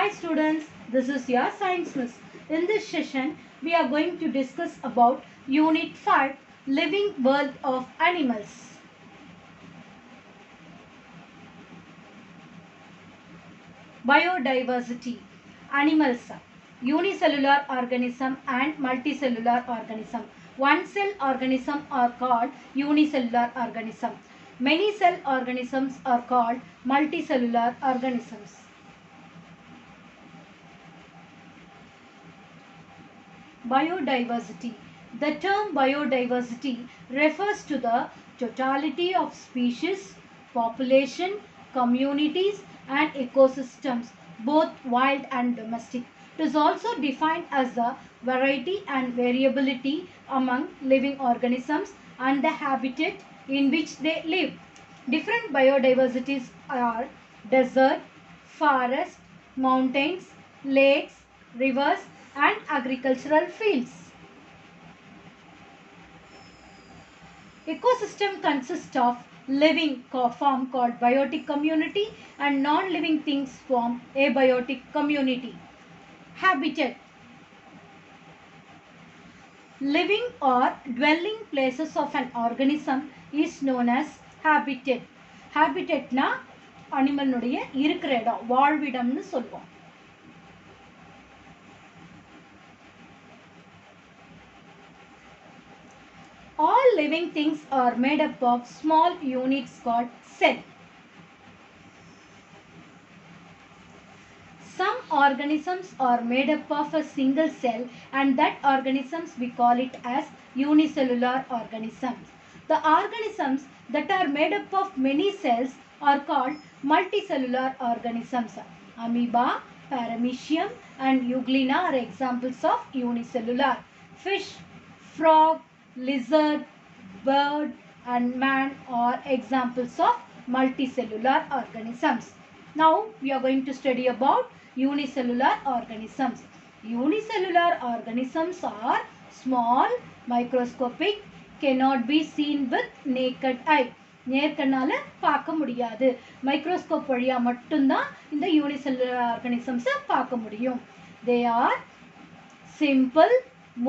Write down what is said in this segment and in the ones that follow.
Hi students, this is your science miss. In this session, we are going to discuss about Unit 5, Living World of Animals. Biodiversity. Animals, unicellular organism and multicellular organism. One cell organism are called unicellular organism. Many cell organisms are called multicellular organisms. Biodiversity. The term biodiversity refers to the totality of species, population, communities and ecosystems, both wild and domestic. It is also defined as the variety and variability among living organisms and the habitat in which they live. Different biodiversities are desert, forest, mountains, lakes, rivers and agricultural fields. Ecosystem consists of living form called biotic community and non-living things form abiotic community. Habitat. Living or dwelling places of an organism is known as habitat. Habitat na animal நுடைய இருக்கிற இடம் வாழ்விடம்னு சொல்லுவோம். All living things are made up of small units called cell. Some organisms are made up of a single cell and that organisms we call it as unicellular organisms. The organisms that are made up of many cells are called multicellular organisms. Amoeba, Paramecium and Euglena are examples of unicellular. Fish, frog, lizard, bird and man are examples of multicellular organisms. Now we are going to study about unicellular organisms. Unicellular organisms are small, microscopic, cannot be seen with naked eye. நேர்கண்ணால பார்க்க முடியாது. Microscope வழியா மட்டும்தான் இந்த unicellular ஆர்கானிசம்ஸை பார்க்க முடியும். They are simple,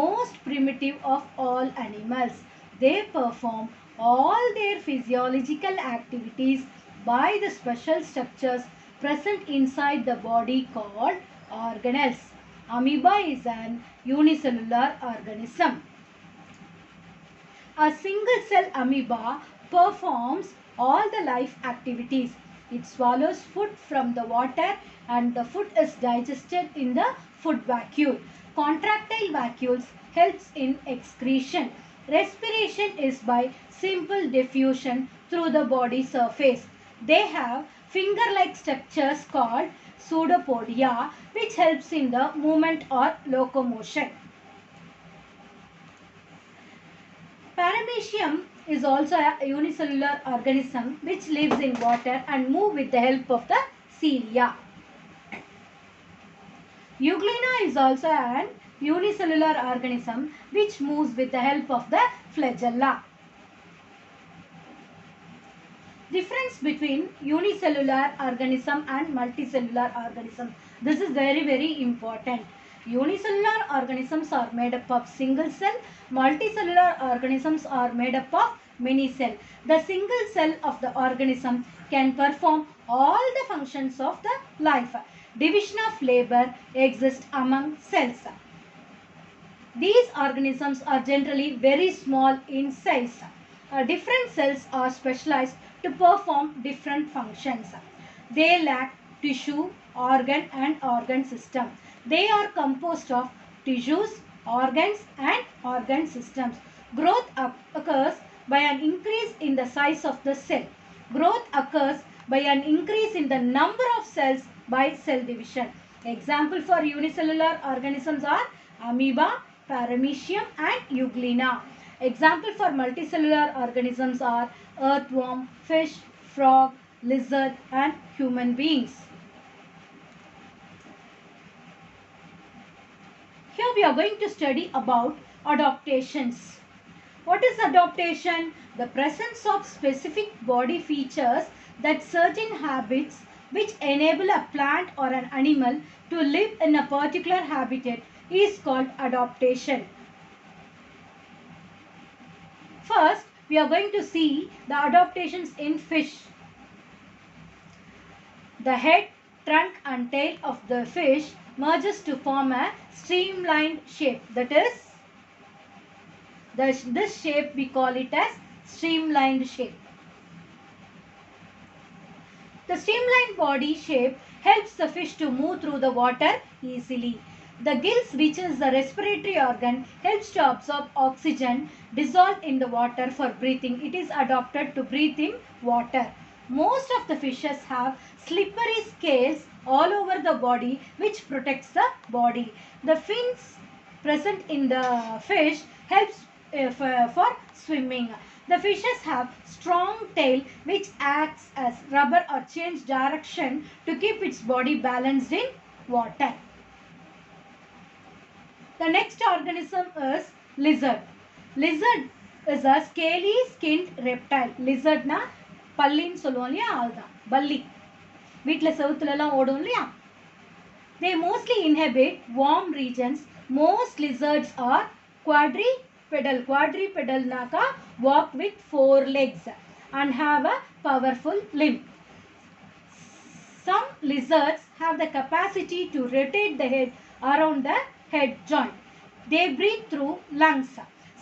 most primitive of all animals. They perform all their physiological activities by the special structures present inside the body called organelles. Amoeba is an unicellular organism. A single cell amoeba performs all the life activities. It swallows food from the water and the food is digested in the food vacuole. Contractile vacuoles helps in excretion. Respiration is by simple diffusion through the body surface. They have finger-like structures called pseudopodia which helps in the movement or locomotion. Paramecium is also a unicellular organism which lives in water and move with the help of the cilia. Euglena is also an unicellular organism which moves with the help of the flagella. Difference between unicellular organism and multicellular organism. This is very important. Unicellular organisms are made up of single cell. Multicellular organisms are made up of many cell. The single cell of the organism can perform all the functions of the life. Division of labor exists among cells. These organisms are generally very small in size. Different cells are specialized to perform different functions. They lack tissue, organ and organ system. They are composed of tissues, organs and organ systems. Growth occurs by an increase in the size of the cell. Growth occurs by an increase in the number of cells by cell division. Example for unicellular organisms are amoeba, paramecium and euglena. Example for multicellular organisms are earthworm, fish, frog, lizard and human beings. Here we are going to study about adaptations. What is adaptation? The presence of specific body features that certain habits which enable a plant or an animal to live in a particular habitat, is called adaptation. First, we are going to see the adaptations in fish. The head, trunk and tail of the fish merges to form a streamlined shape. That is, this shape we call it as streamlined shape. The streamlined body shape helps the fish to move through the water easily. The gills, which is the respiratory organ, helps to absorb oxygen dissolved in the water for breathing. It is adapted to breathe in water. Most of the fishes have slippery scales all over the body which protects the body. The fins present in the fish helps for swimming. The fishes have strong tail which acts as rubber or change direction to keep its body balanced in water. The next organism is lizard. Lizard is a scaly skinned reptile. Lizard na பல்லின்னு சொல்லுவோம் இல்லையா, அதுதான் பல்லி. வீட்டில் செவுத்துலலாம் ஓடும் இல்லையா. They mostly inhabit warm regions. Most lizards are quadrupedal. Quadrupedal naka walk with 4 legs and have a powerful limb. Some lizards have the capacity to rotate the head around the head joint. They breathe through lungs.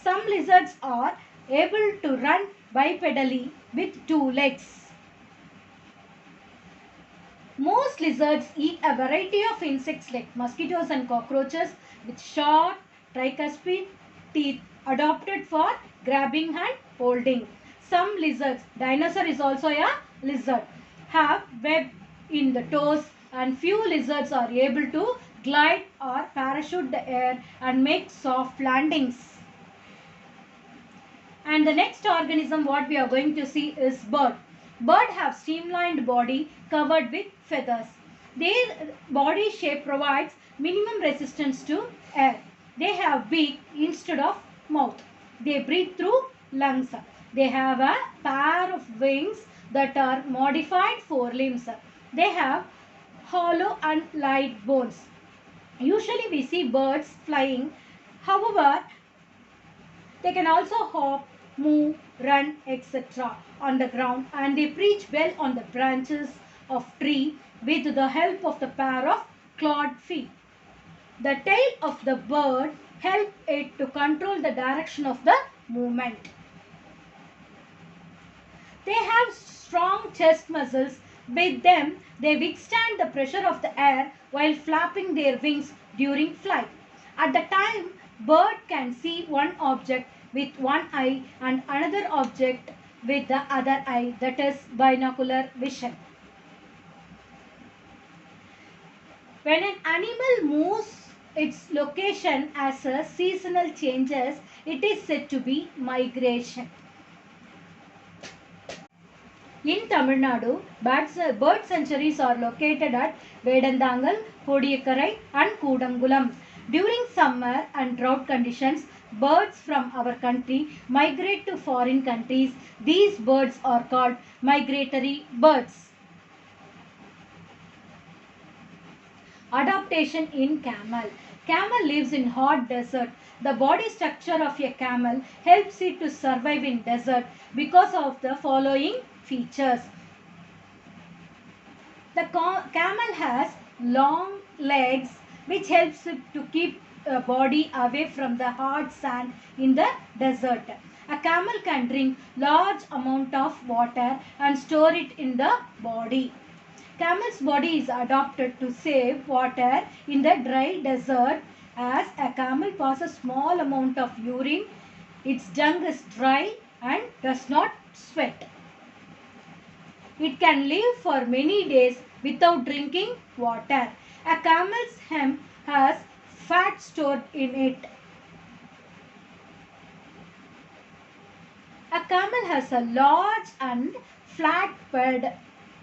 Some lizards are able to run bipedally with 2 legs. Most lizards eat a variety of insects like mosquitoes and cockroaches with short tricuspid teeth adapted for grabbing and holding. Some lizards, dinosaur is also a lizard, have web in the toes, and few lizards are able to glide or parachute the air and make soft landings. And the next organism what we are going to see is bird. Bird have streamlined body covered with feathers. Their body shape provides minimum resistance to air. They have beak instead of mouth. They breathe through lungs. They have a pair of wings that are modified forelimbs. They have hollow and light bones. Usually we see birds flying. However, they can also hop, move, run, etc. on the ground, and they perch well on the branches of tree with the help of the pair of clawed feet. The tail of the bird helps it to control the direction of the movement. They have strong chest muscles. With them, they withstand the pressure of the air while flapping their wings during flight. At the time, bird can see one object with one eye and another object with the other eye, that is binocular vision. When an animal moves its location as a seasonal changes, it is said to be migration. In Tamil Nadu, bird sanctuaries are located at Vedandangal, Kodiyakkarai and Kudangulam. During summer and drought conditions, birds from our country migrate to foreign countries. These birds are called migratory birds. Adaptation in camel. Camel lives in hot desert. The body structure of a camel helps it to survive in desert because of the following features. The camel has long legs which helps it to keep the body away from the hard sand in the desert. A camel can drink large amount of water and store it in the body. Camel's body is adapted to save water in the dry desert, as a camel passes small amount of urine. Its dung is dry and does not sweat. It can live for many days without drinking water. A camel's hem has fat stored in it. A camel has a large and flat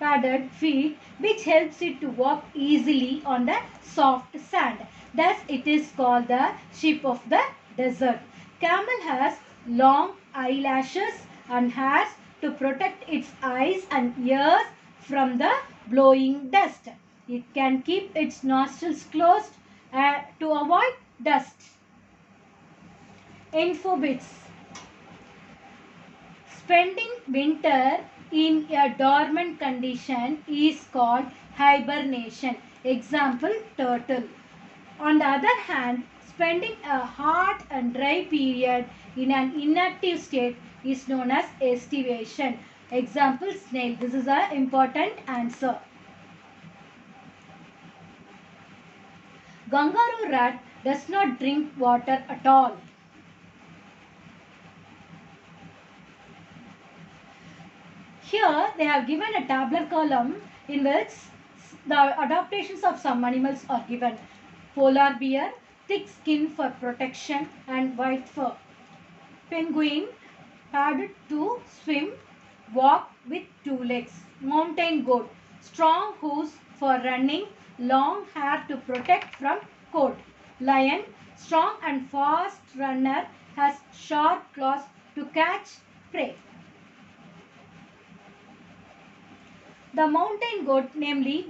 padded feet which helps it to walk easily on the soft sand. Thus it is called the sheep of the desert. Camel has long eyelashes and has to protect its eyes and ears from the blowing dust. It can keep its nostrils closed to avoid dust. Infobits. Spending winter in a dormant condition is called hibernation. Example, turtle. On the other hand, spending a hot and dry period in an inactive state is known as estivation. Example, snail. This is an important answer. Kangaroo rat does not drink water at all. Here they have given a tabular column in which the adaptations of some animals are given. Polar bear, thick skin for protection and white fur. Penguin, padded to swim, walk with two legs. Mountain goat, strong hooves for running, long hair to protect from cold. Lion, strong and fast runner, has sharp claws to catch prey. The mountain goat, namely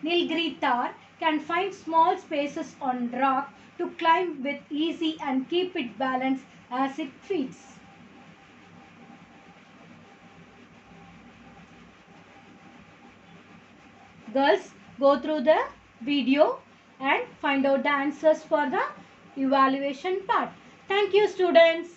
Nilgiri can find small spaces on rock to climb with ease and keep it balanced as it feeds. Girls, go through the video and find out the answers for the evaluation part. Thank you, students.